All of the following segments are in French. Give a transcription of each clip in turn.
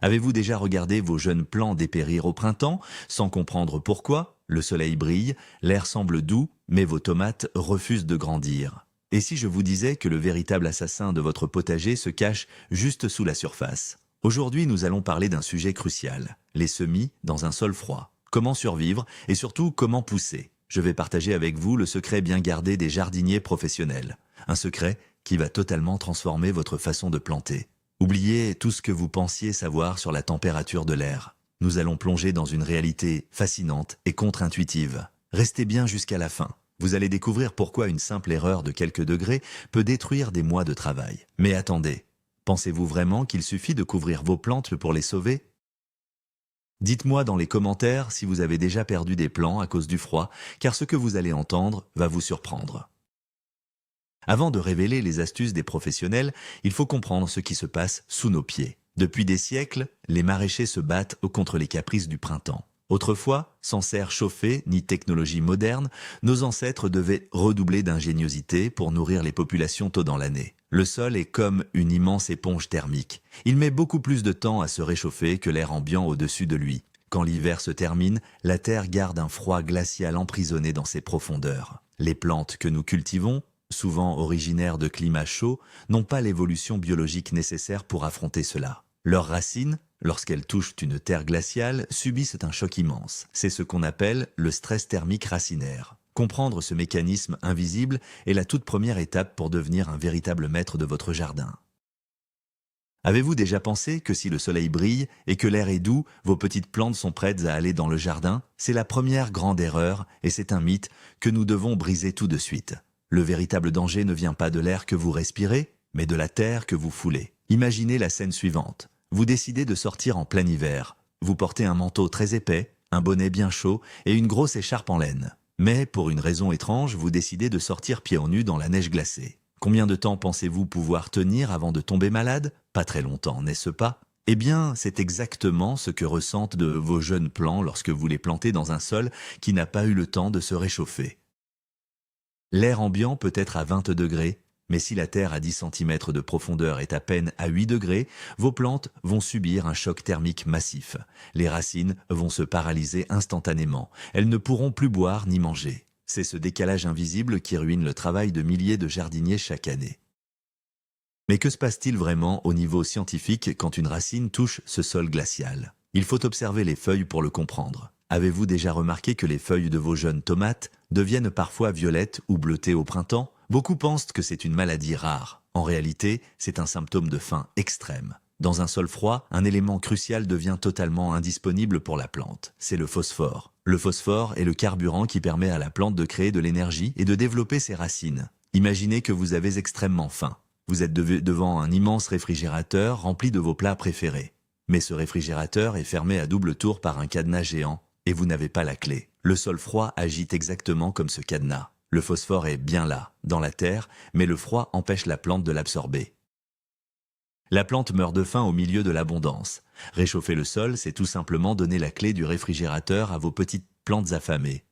Avez-vous déjà regardé vos jeunes plants dépérir au printemps, sans comprendre pourquoi? Le soleil brille, l'air semble doux, mais vos tomates refusent de grandir. Et si je vous disais que le véritable assassin de votre potager se cache juste sous la surface? Aujourd'hui, nous allons parler d'un sujet crucial, les semis dans un sol froid. Comment survivre et surtout comment pousser? Je vais partager avec vous le secret bien gardé des jardiniers professionnels. Un secret qui va totalement transformer votre façon de planter. Oubliez tout ce que vous pensiez savoir sur la température de l'air. Nous allons plonger dans une réalité fascinante et contre-intuitive. Restez bien jusqu'à la fin. Vous allez découvrir pourquoi une simple erreur de quelques degrés peut détruire des mois de travail. Mais attendez, pensez-vous vraiment qu'il suffit de couvrir vos plantes pour les sauver? Dites-moi dans les commentaires si vous avez déjà perdu des plants à cause du froid, car ce que vous allez entendre va vous surprendre. Avant de révéler les astuces des professionnels, il faut comprendre ce qui se passe sous nos pieds. Depuis des siècles, les maraîchers se battent contre les caprices du printemps. Autrefois, sans serre chauffée ni technologie moderne, nos ancêtres devaient redoubler d'ingéniosité pour nourrir les populations tôt dans l'année. Le sol est comme une immense éponge thermique. Il met beaucoup plus de temps à se réchauffer que l'air ambiant au-dessus de lui. Quand l'hiver se termine, la terre garde un froid glacial emprisonné dans ses profondeurs. Les plantes que nous cultivons, souvent originaires de climats chauds, n'ont pas l'évolution biologique nécessaire pour affronter cela. Leurs racines, lorsqu'elles touchent une terre glaciale, subissent un choc immense. C'est ce qu'on appelle le stress thermique racinaire. Comprendre ce mécanisme invisible est la toute première étape pour devenir un véritable maître de votre jardin. Avez-vous déjà pensé que si le soleil brille et que l'air est doux, vos petites plantes sont prêtes à aller dans le jardin? C'est la première grande erreur et c'est un mythe que nous devons briser tout de suite. Le véritable danger ne vient pas de l'air que vous respirez, mais de la terre que vous foulez. Imaginez la scène suivante. Vous décidez de sortir en plein hiver. Vous portez un manteau très épais, un bonnet bien chaud et une grosse écharpe en laine. Mais, pour une raison étrange, vous décidez de sortir pieds nus dans la neige glacée. Combien de temps pensez-vous pouvoir tenir avant de tomber malade? Pas très longtemps, n'est-ce pas? Eh bien, c'est exactement ce que ressentent vos jeunes plants lorsque vous les plantez dans un sol qui n'a pas eu le temps de se réchauffer. L'air ambiant peut être à 20 degrés, mais si la terre à 10 cm de profondeur est à peine à 8 degrés, vos plantes vont subir un choc thermique massif. Les racines vont se paralyser instantanément. Elles ne pourront plus boire ni manger. C'est ce décalage invisible qui ruine le travail de milliers de jardiniers chaque année. Mais que se passe-t-il vraiment au niveau scientifique quand une racine touche ce sol glacial? Il faut observer les feuilles pour le comprendre. Avez-vous déjà remarqué que les feuilles de vos jeunes tomates deviennent parfois violettes ou bleutées au printemps? Beaucoup pensent que c'est une maladie rare. En réalité, c'est un symptôme de faim extrême. Dans un sol froid, un élément crucial devient totalement indisponible pour la plante. C'est le phosphore. Le phosphore est le carburant qui permet à la plante de créer de l'énergie et de développer ses racines. Imaginez que vous avez extrêmement faim. Vous êtes devant un immense réfrigérateur rempli de vos plats préférés. Mais ce réfrigérateur est fermé à double tour par un cadenas géant et vous n'avez pas la clé. Le sol froid agit exactement comme ce cadenas. Le phosphore est bien là, dans la terre, mais le froid empêche la plante de l'absorber. La plante meurt de faim au milieu de l'abondance. Réchauffer le sol, c'est tout simplement donner la clé du réfrigérateur à vos petites plantes affamées.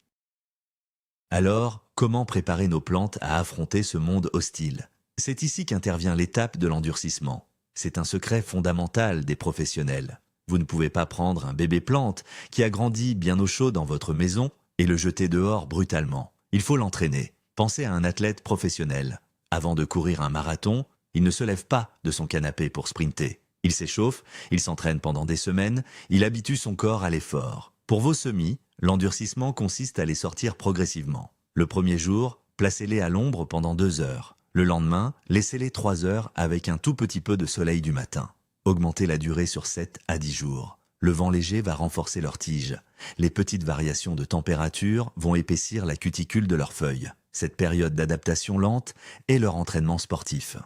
Alors, comment préparer nos plantes à affronter ce monde hostile? C'est ici qu'intervient l'étape de l'endurcissement. C'est un secret fondamental des professionnels. Vous ne pouvez pas prendre un bébé plante qui a grandi bien au chaud dans votre maison et le jeter dehors brutalement. Il faut l'entraîner. Pensez à un athlète professionnel. Avant de courir un marathon, il ne se lève pas de son canapé pour sprinter. Il s'échauffe, il s'entraîne pendant des semaines, il habitue son corps à l'effort. Pour vos semis, l'endurcissement consiste à les sortir progressivement. Le premier jour, placez-les à l'ombre pendant 2 heures. Le lendemain, laissez-les 3 heures avec un tout petit peu de soleil du matin. Augmentez la durée sur 7 à 10 jours. Le vent léger va renforcer leurs tiges. Les petites variations de température vont épaissir la cuticule de leurs feuilles. Cette période d'adaptation lente est leur entraînement sportif.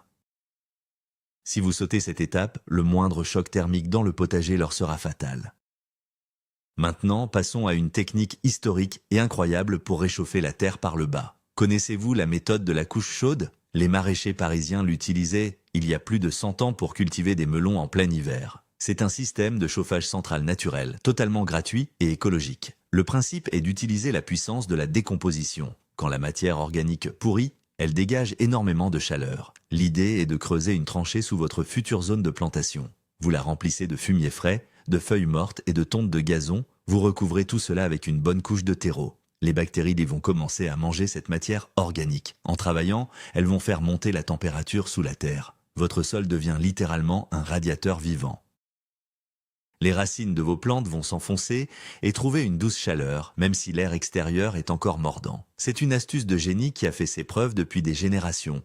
Si vous sautez cette étape, le moindre choc thermique dans le potager leur sera fatal. Maintenant, passons à une technique historique et incroyable pour réchauffer la terre par le bas. Connaissez-vous la méthode de la couche chaude? Les maraîchers parisiens l'utilisaient il y a plus de 100 ans pour cultiver des melons en plein hiver. C'est un système de chauffage central naturel, totalement gratuit et écologique. Le principe est d'utiliser la puissance de la décomposition. Quand la matière organique pourrit, elle dégage énormément de chaleur. L'idée est de creuser une tranchée sous votre future zone de plantation. Vous la remplissez de fumier frais, de feuilles mortes et de tonte de gazon. Vous recouvrez tout cela avec une bonne couche de terreau. Les bactéries vont commencer à manger cette matière organique. En travaillant, elles vont faire monter la température sous la terre. Votre sol devient littéralement un radiateur vivant. Les racines de vos plantes vont s'enfoncer et trouver une douce chaleur, même si l'air extérieur est encore mordant. C'est une astuce de génie qui a fait ses preuves depuis des générations.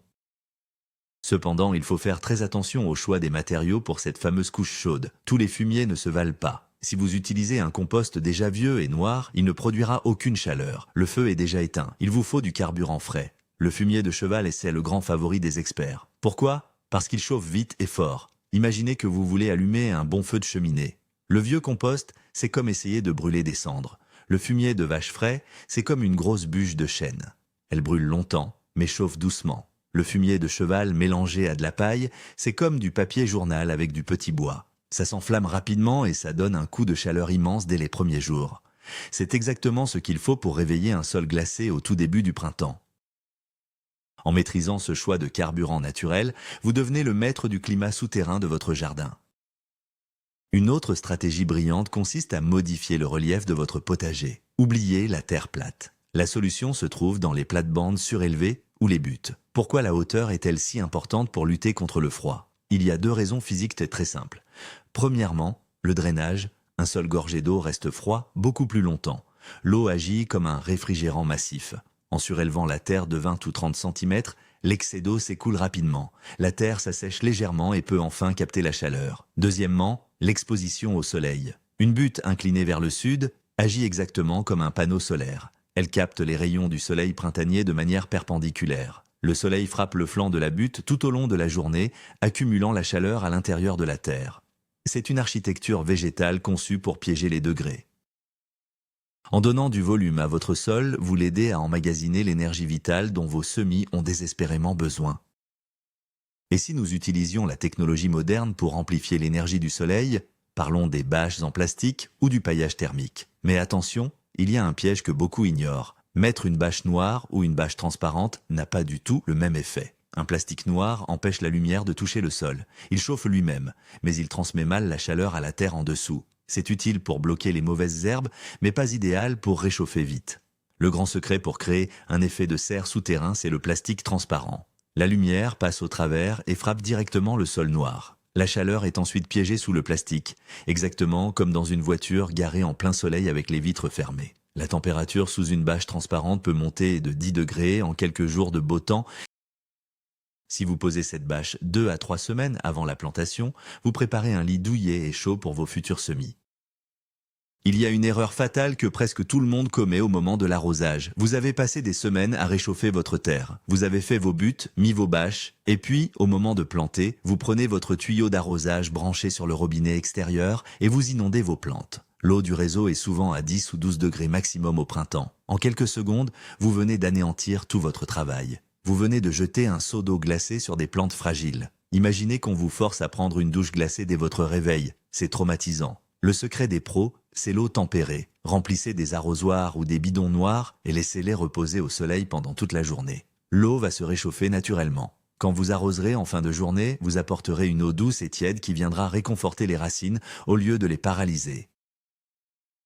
Cependant, il faut faire très attention au choix des matériaux pour cette fameuse couche chaude. Tous les fumiers ne se valent pas. Si vous utilisez un compost déjà vieux et noir, il ne produira aucune chaleur. Le feu est déjà éteint. Il vous faut du carburant frais. Le fumier de cheval est le grand favori des experts. Pourquoi? Parce qu'il chauffe vite et fort. Imaginez que vous voulez allumer un bon feu de cheminée. Le vieux compost, c'est comme essayer de brûler des cendres. Le fumier de vache frais, c'est comme une grosse bûche de chêne. Elle brûle longtemps, mais chauffe doucement. Le fumier de cheval mélangé à de la paille, c'est comme du papier journal avec du petit bois. Ça s'enflamme rapidement et ça donne un coup de chaleur immense dès les premiers jours. C'est exactement ce qu'il faut pour réveiller un sol glacé au tout début du printemps. En maîtrisant ce choix de carburant naturel, vous devenez le maître du climat souterrain de votre jardin. Une autre stratégie brillante consiste à modifier le relief de votre potager. Oubliez la terre plate. La solution se trouve dans les plates-bandes surélevées ou les buttes. Pourquoi la hauteur est-elle si importante pour lutter contre le froid? Il y a deux raisons physiques très simples. Premièrement, le drainage. Un sol gorgé d'eau reste froid beaucoup plus longtemps. L'eau agit comme un réfrigérant massif. En surélevant la terre de 20 ou 30 cm, l'excès d'eau s'écoule rapidement. La terre s'assèche légèrement et peut enfin capter la chaleur. Deuxièmement, l'exposition au soleil. Une butte inclinée vers le sud agit exactement comme un panneau solaire. Elle capte les rayons du soleil printanier de manière perpendiculaire. Le soleil frappe le flanc de la butte tout au long de la journée, accumulant la chaleur à l'intérieur de la terre. C'est une architecture végétale conçue pour piéger les degrés. En donnant du volume à votre sol, vous l'aidez à emmagasiner l'énergie vitale dont vos semis ont désespérément besoin. Et si nous utilisions la technologie moderne pour amplifier l'énergie du soleil, parlons des bâches en plastique ou du paillage thermique. Mais attention, il y a un piège que beaucoup ignorent. Mettre une bâche noire ou une bâche transparente n'a pas du tout le même effet. Un plastique noir empêche la lumière de toucher le sol. Il chauffe lui-même, mais il transmet mal la chaleur à la terre en dessous. C'est utile pour bloquer les mauvaises herbes, mais pas idéal pour réchauffer vite. Le grand secret pour créer un effet de serre souterrain, c'est le plastique transparent. La lumière passe au travers et frappe directement le sol noir. La chaleur est ensuite piégée sous le plastique, exactement comme dans une voiture garée en plein soleil avec les vitres fermées. La température sous une bâche transparente peut monter de 10 degrés en quelques jours de beau temps. Si vous posez cette bâche 2 à 3 semaines avant la plantation, vous préparez un lit douillet et chaud pour vos futurs semis. Il y a une erreur fatale que presque tout le monde commet au moment de l'arrosage. Vous avez passé des semaines à réchauffer votre terre. Vous avez fait vos buttes, mis vos bâches, et puis, au moment de planter, vous prenez votre tuyau d'arrosage branché sur le robinet extérieur et vous inondez vos plantes. L'eau du réseau est souvent à 10 ou 12 degrés maximum au printemps. En quelques secondes, vous venez d'anéantir tout votre travail. Vous venez de jeter un seau d'eau glacée sur des plantes fragiles. Imaginez qu'on vous force à prendre une douche glacée dès votre réveil. C'est traumatisant. Le secret des pros, c'est l'eau tempérée. Remplissez des arrosoirs ou des bidons noirs et laissez-les reposer au soleil pendant toute la journée. L'eau va se réchauffer naturellement. Quand vous arroserez en fin de journée, vous apporterez une eau douce et tiède qui viendra réconforter les racines au lieu de les paralyser.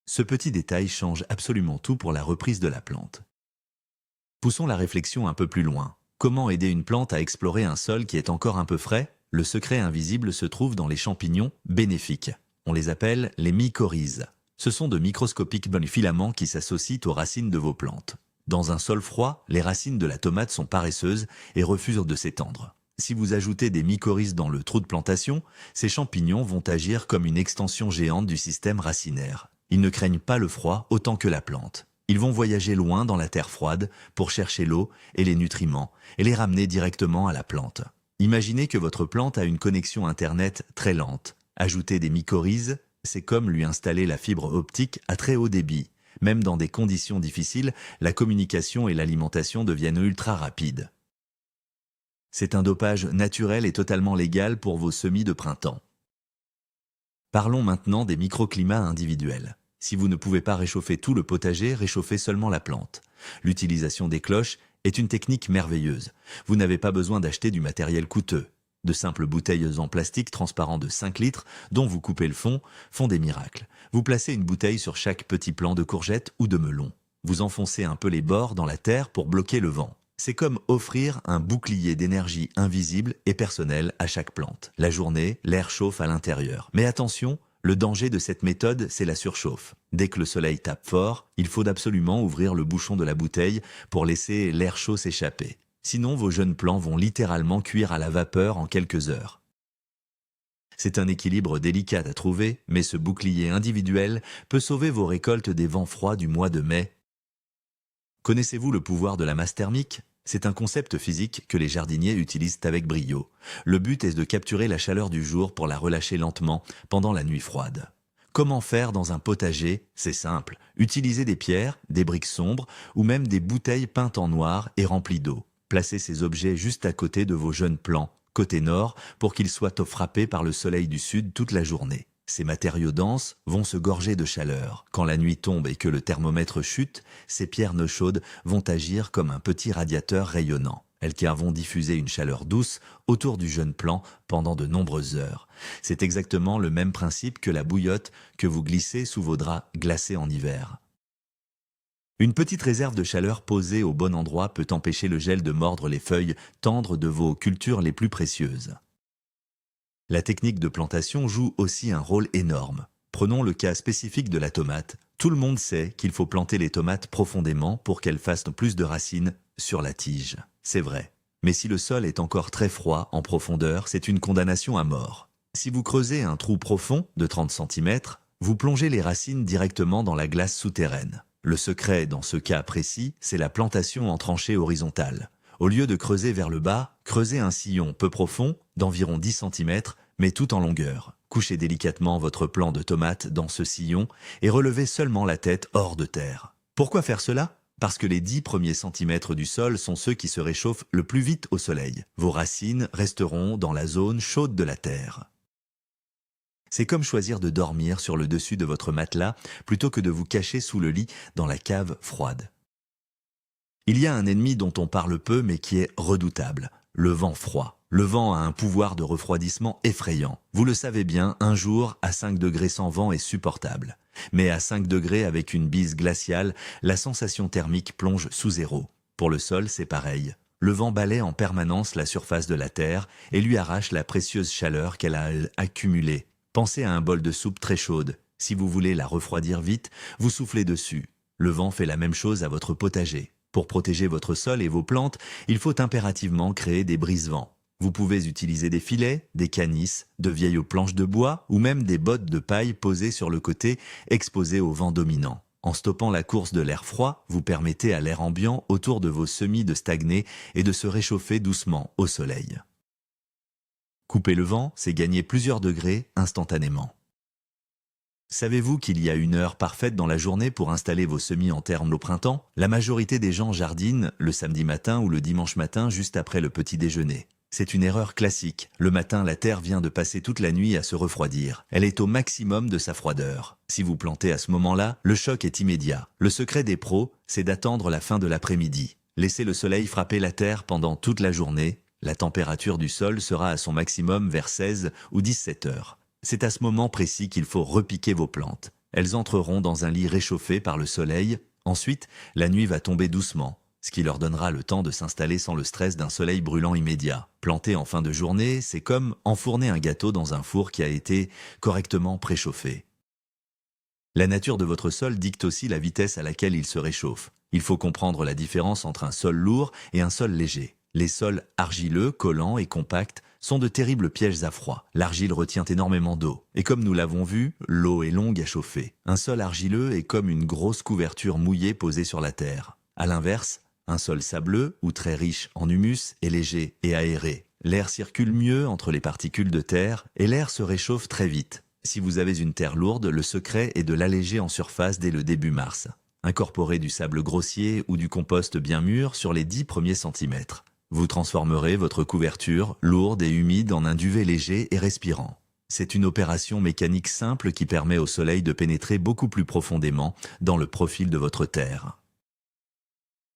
Ce petit détail change absolument tout pour la reprise de la plante. Poussons la réflexion un peu plus loin. Comment aider une plante à explorer un sol qui est encore un peu frais? Le secret invisible se trouve dans les champignons bénéfiques. On les appelle les mycorhizes. Ce sont de microscopiques filaments qui s'associent aux racines de vos plantes. Dans un sol froid, les racines de la tomate sont paresseuses et refusent de s'étendre. Si vous ajoutez des mycorhizes dans le trou de plantation, ces champignons vont agir comme une extension géante du système racinaire. Ils ne craignent pas le froid autant que la plante. Ils vont voyager loin dans la terre froide pour chercher l'eau et les nutriments et les ramener directement à la plante. Imaginez que votre plante a une connexion Internet très lente. Ajouter des mycorhizes, c'est comme lui installer la fibre optique à très haut débit. Même dans des conditions difficiles, la communication et l'alimentation deviennent ultra rapides. C'est un dopage naturel et totalement légal pour vos semis de printemps. Parlons maintenant des microclimats individuels. Si vous ne pouvez pas réchauffer tout le potager, réchauffez seulement la plante. L'utilisation des cloches est une technique merveilleuse. Vous n'avez pas besoin d'acheter du matériel coûteux. De simples bouteilles en plastique transparent de 5 litres, dont vous coupez le fond, font des miracles. Vous placez une bouteille sur chaque petit plant de courgette ou de melon. Vous enfoncez un peu les bords dans la terre pour bloquer le vent. C'est comme offrir un bouclier d'énergie invisible et personnel à chaque plante. La journée, l'air chauffe à l'intérieur. Mais attention, le danger de cette méthode, c'est la surchauffe. Dès que le soleil tape fort, il faut absolument ouvrir le bouchon de la bouteille pour laisser l'air chaud s'échapper. Sinon, vos jeunes plants vont littéralement cuire à la vapeur en quelques heures. C'est un équilibre délicat à trouver, mais ce bouclier individuel peut sauver vos récoltes des vents froids du mois de mai. Connaissez-vous le pouvoir de la masse thermique ? C'est un concept physique que les jardiniers utilisent avec brio. Le but est de capturer la chaleur du jour pour la relâcher lentement pendant la nuit froide. Comment faire dans un potager ? C'est simple. Utilisez des pierres, des briques sombres ou même des bouteilles peintes en noir et remplies d'eau. Placez ces objets juste à côté de vos jeunes plants, côté nord, pour qu'ils soient frappés par le soleil du sud toute la journée. Ces matériaux denses vont se gorger de chaleur. Quand la nuit tombe et que le thermomètre chute, ces pierres no chaudes vont agir comme un petit radiateur rayonnant. Elles vont diffuser une chaleur douce autour du jeune plant pendant de nombreuses heures. C'est exactement le même principe que la bouillotte que vous glissez sous vos draps glacés en hiver. Une petite réserve de chaleur posée au bon endroit peut empêcher le gel de mordre les feuilles tendres de vos cultures les plus précieuses. La technique de plantation joue aussi un rôle énorme. Prenons le cas spécifique de la tomate. Tout le monde sait qu'il faut planter les tomates profondément pour qu'elles fassent plus de racines sur la tige. C'est vrai. Mais si le sol est encore très froid en profondeur, c'est une condamnation à mort. Si vous creusez un trou profond de 30 cm, vous plongez les racines directement dans la glace souterraine. Le secret dans ce cas précis, c'est la plantation en tranchée horizontale. Au lieu de creuser vers le bas, creusez un sillon peu profond, d'environ 10 cm, mais tout en longueur. Couchez délicatement votre plant de tomate dans ce sillon et relevez seulement la tête hors de terre. Pourquoi faire cela ? Parce que les 10 premiers centimètres du sol sont ceux qui se réchauffent le plus vite au soleil. Vos racines resteront dans la zone chaude de la terre. C'est comme choisir de dormir sur le dessus de votre matelas plutôt que de vous cacher sous le lit dans la cave froide. Il y a un ennemi dont on parle peu mais qui est redoutable, le vent froid. Le vent a un pouvoir de refroidissement effrayant. Vous le savez bien, un jour, à 5 degrés sans vent est supportable. Mais à 5 degrés avec une bise glaciale, la sensation thermique plonge sous zéro. Pour le sol, c'est pareil. Le vent balaie en permanence la surface de la terre et lui arrache la précieuse chaleur qu'elle a accumulée. Pensez à un bol de soupe très chaude. Si vous voulez la refroidir vite, vous soufflez dessus. Le vent fait la même chose à votre potager. Pour protéger votre sol et vos plantes, il faut impérativement créer des brise-vents. Vous pouvez utiliser des filets, des canisses, de vieilles planches de bois ou même des bottes de paille posées sur le côté, exposées au vent dominant. En stoppant la course de l'air froid, vous permettez à l'air ambiant autour de vos semis de stagner et de se réchauffer doucement au soleil. Couper le vent, c'est gagner plusieurs degrés instantanément. Savez-vous qu'il y a une heure parfaite dans la journée pour installer vos semis en terre au printemps ? La majorité des gens jardinent le samedi matin ou le dimanche matin juste après le petit déjeuner. C'est une erreur classique. Le matin, la terre vient de passer toute la nuit à se refroidir. Elle est au maximum de sa froideur. Si vous plantez à ce moment-là, le choc est immédiat. Le secret des pros, c'est d'attendre la fin de l'après-midi. Laissez le soleil frapper la terre pendant toute la journée. La température du sol sera à son maximum vers 16 ou 17 heures. C'est à ce moment précis qu'il faut repiquer vos plantes. Elles entreront dans un lit réchauffé par le soleil. Ensuite, la nuit va tomber doucement, ce qui leur donnera le temps de s'installer sans le stress d'un soleil brûlant immédiat. Planter en fin de journée, c'est comme enfourner un gâteau dans un four qui a été correctement préchauffé. La nature de votre sol dicte aussi la vitesse à laquelle il se réchauffe. Il faut comprendre la différence entre un sol lourd et un sol léger. Les sols argileux, collants et compacts sont de terribles pièges à froid. L'argile retient énormément d'eau. Et comme nous l'avons vu, l'eau est longue à chauffer. Un sol argileux est comme une grosse couverture mouillée posée sur la terre. À l'inverse, un sol sableux ou très riche en humus est léger et aéré. L'air circule mieux entre les particules de terre et l'air se réchauffe très vite. Si vous avez une terre lourde, le secret est de l'alléger en surface dès le début mars. Incorporez du sable grossier ou du compost bien mûr sur les 10 premiers centimètres. Vous transformerez votre couverture, lourde et humide, en un duvet léger et respirant. C'est une opération mécanique simple qui permet au soleil de pénétrer beaucoup plus profondément dans le profil de votre terre.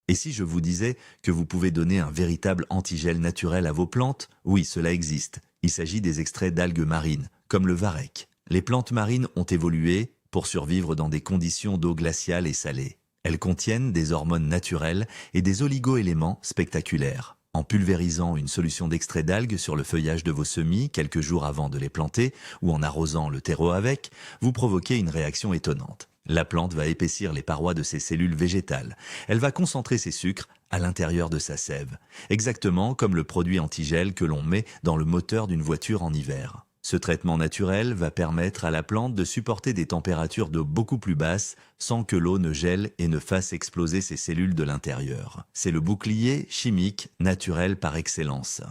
Et si je vous disais que vous pouvez donner un véritable antigel naturel à vos plantes? Oui, cela existe. Il s'agit des extraits d'algues marines, comme le varech. Les plantes marines ont évolué pour survivre dans des conditions d'eau glaciale et salée. Elles contiennent des hormones naturelles et des oligo-éléments spectaculaires. En pulvérisant une solution d'extrait d'algues sur le feuillage de vos semis quelques jours avant de les planter ou en arrosant le terreau avec, vous provoquez une réaction étonnante. La plante va épaissir les parois de ses cellules végétales. Elle va concentrer ses sucres à l'intérieur de sa sève, exactement comme le produit antigel que l'on met dans le moteur d'une voiture en hiver. Ce traitement naturel va permettre à la plante de supporter des températures d'eau beaucoup plus basses sans que l'eau ne gèle et ne fasse exploser ses cellules de l'intérieur. C'est le bouclier chimique naturel par excellence.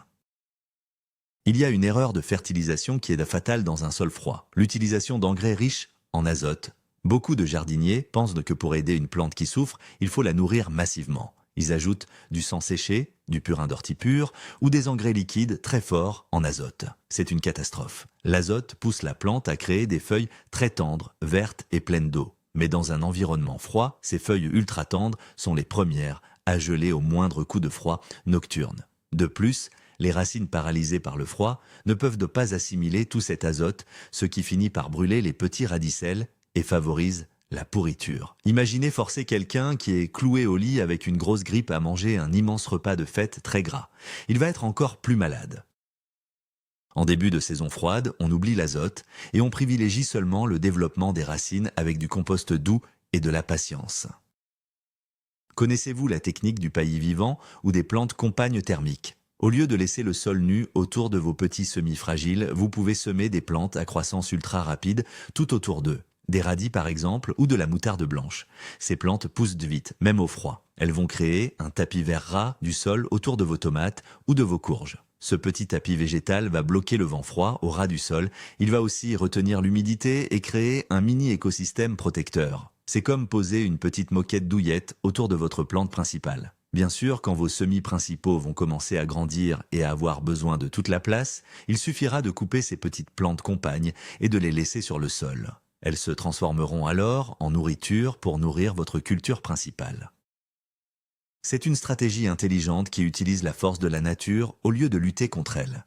Il y a une erreur de fertilisation qui est fatale dans un sol froid, l'utilisation d'engrais riches en azote. Beaucoup de jardiniers pensent que pour aider une plante qui souffre, il faut la nourrir massivement. Ils ajoutent du sang séché, du purin d'ortie pure ou des engrais liquides très forts en azote. C'est une catastrophe. L'azote pousse la plante à créer des feuilles très tendres, vertes et pleines d'eau. Mais dans un environnement froid, ces feuilles ultra tendres sont les premières à geler au moindre coup de froid nocturne. De plus, les racines paralysées par le froid ne peuvent pas assimiler tout cet azote, ce qui finit par brûler les petits radicelles et favorise la pourriture. Imaginez forcer quelqu'un qui est cloué au lit avec une grosse grippe à manger un immense repas de fête très gras. Il va être encore plus malade. En début de saison froide, on oublie l'azote et on privilégie seulement le développement des racines avec du compost doux et de la patience. Connaissez-vous la technique du paillis vivant ou des plantes compagnes thermiques? Au lieu de laisser le sol nu autour de vos petits semis fragiles, vous pouvez semer des plantes à croissance ultra rapide tout autour d'eux. Des radis par exemple ou de la moutarde blanche. Ces plantes poussent vite, même au froid. Elles vont créer un tapis vert ras du sol autour de vos tomates ou de vos courges. Ce petit tapis végétal va bloquer le vent froid au ras du sol. Il va aussi retenir l'humidité et créer un mini écosystème protecteur. C'est comme poser une petite moquette douillette autour de votre plante principale. Bien sûr, quand vos semis principaux vont commencer à grandir et à avoir besoin de toute la place, il suffira de couper ces petites plantes compagnes et de les laisser sur le sol. Elles se transformeront alors en nourriture pour nourrir votre culture principale. C'est une stratégie intelligente qui utilise la force de la nature au lieu de lutter contre elle.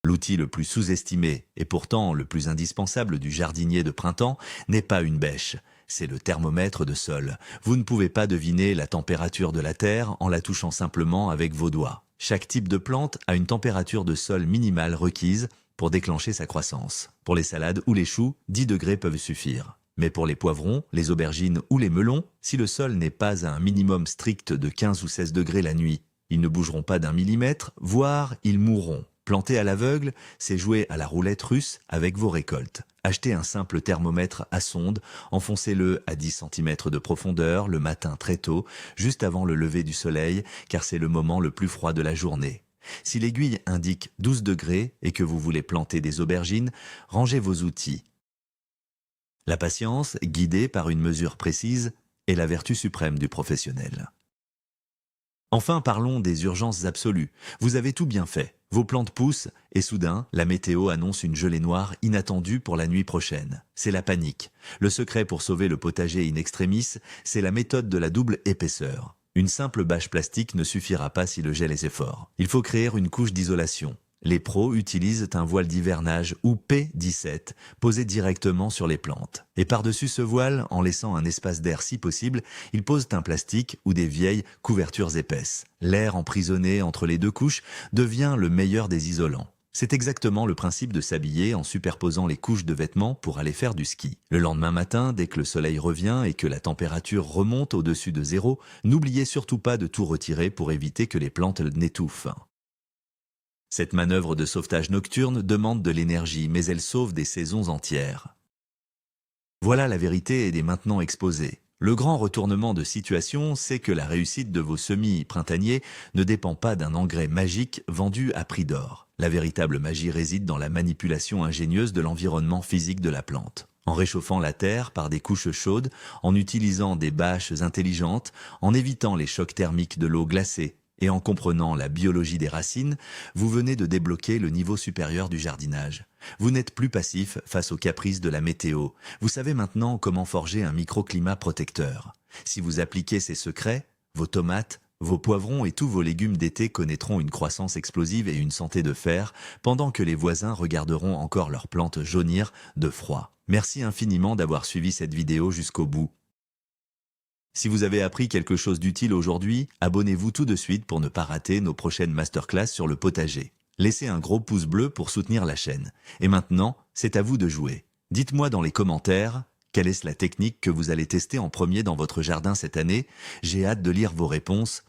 L'outil le plus sous-estimé et pourtant le plus indispensable du jardinier de printemps n'est pas une bêche, c'est le thermomètre de sol. Vous ne pouvez pas deviner la température de la terre en la touchant simplement avec vos doigts. Chaque type de plante a une température de sol minimale requise pour déclencher sa croissance. Pour les salades ou les choux, 10 degrés peuvent suffire. Mais pour les poivrons, les aubergines ou les melons, si le sol n'est pas à un minimum strict de 15 ou 16 degrés la nuit, ils ne bougeront pas d'un millimètre, voire ils mourront. Planter à l'aveugle, c'est jouer à la roulette russe avec vos récoltes. Achetez un simple thermomètre à sonde, enfoncez-le à 10 cm de profondeur le matin très tôt, juste avant le lever du soleil, car c'est le moment le plus froid de la journée. Si l'aiguille indique 12 degrés et que vous voulez planter des aubergines, rangez vos outils. La patience, guidée par une mesure précise, est la vertu suprême du professionnel. Enfin, parlons des urgences absolues. Vous avez tout bien fait. Vos plantes poussent et soudain, la météo annonce une gelée noire inattendue pour la nuit prochaine. C'est la panique. Le secret pour sauver le potager in extremis, c'est la méthode de la double épaisseur. Une simple bâche plastique ne suffira pas si le gel est fort. Il faut créer une couche d'isolation. Les pros utilisent un voile d'hivernage ou P17 posé directement sur les plantes. Et par-dessus ce voile, en laissant un espace d'air si possible, ils posent un plastique ou des vieilles couvertures épaisses. L'air emprisonné entre les deux couches devient le meilleur des isolants. C'est exactement le principe de s'habiller en superposant les couches de vêtements pour aller faire du ski. Le lendemain matin, dès que le soleil revient et que la température remonte au-dessus de zéro, n'oubliez surtout pas de tout retirer pour éviter que les plantes n'étouffent. Cette manœuvre de sauvetage nocturne demande de l'énergie, mais elle sauve des saisons entières. Voilà la vérité et est maintenant exposée. Le grand retournement de situation, c'est que la réussite de vos semis printaniers ne dépend pas d'un engrais magique vendu à prix d'or. La véritable magie réside dans la manipulation ingénieuse de l'environnement physique de la plante. En réchauffant la terre par des couches chaudes, en utilisant des bâches intelligentes, en évitant les chocs thermiques de l'eau glacée, et en comprenant la biologie des racines, vous venez de débloquer le niveau supérieur du jardinage. Vous n'êtes plus passif face aux caprices de la météo. Vous savez maintenant comment forger un microclimat protecteur. Si vous appliquez ces secrets, vos tomates, vos poivrons et tous vos légumes d'été connaîtront une croissance explosive et une santé de fer, pendant que les voisins regarderont encore leurs plantes jaunir de froid. Merci infiniment d'avoir suivi cette vidéo jusqu'au bout. Si vous avez appris quelque chose d'utile aujourd'hui, abonnez-vous tout de suite pour ne pas rater nos prochaines masterclass sur le potager. Laissez un gros pouce bleu pour soutenir la chaîne. Et maintenant, c'est à vous de jouer. Dites-moi dans les commentaires, quelle est la technique que vous allez tester en premier dans votre jardin cette année? J'ai hâte de lire vos réponses.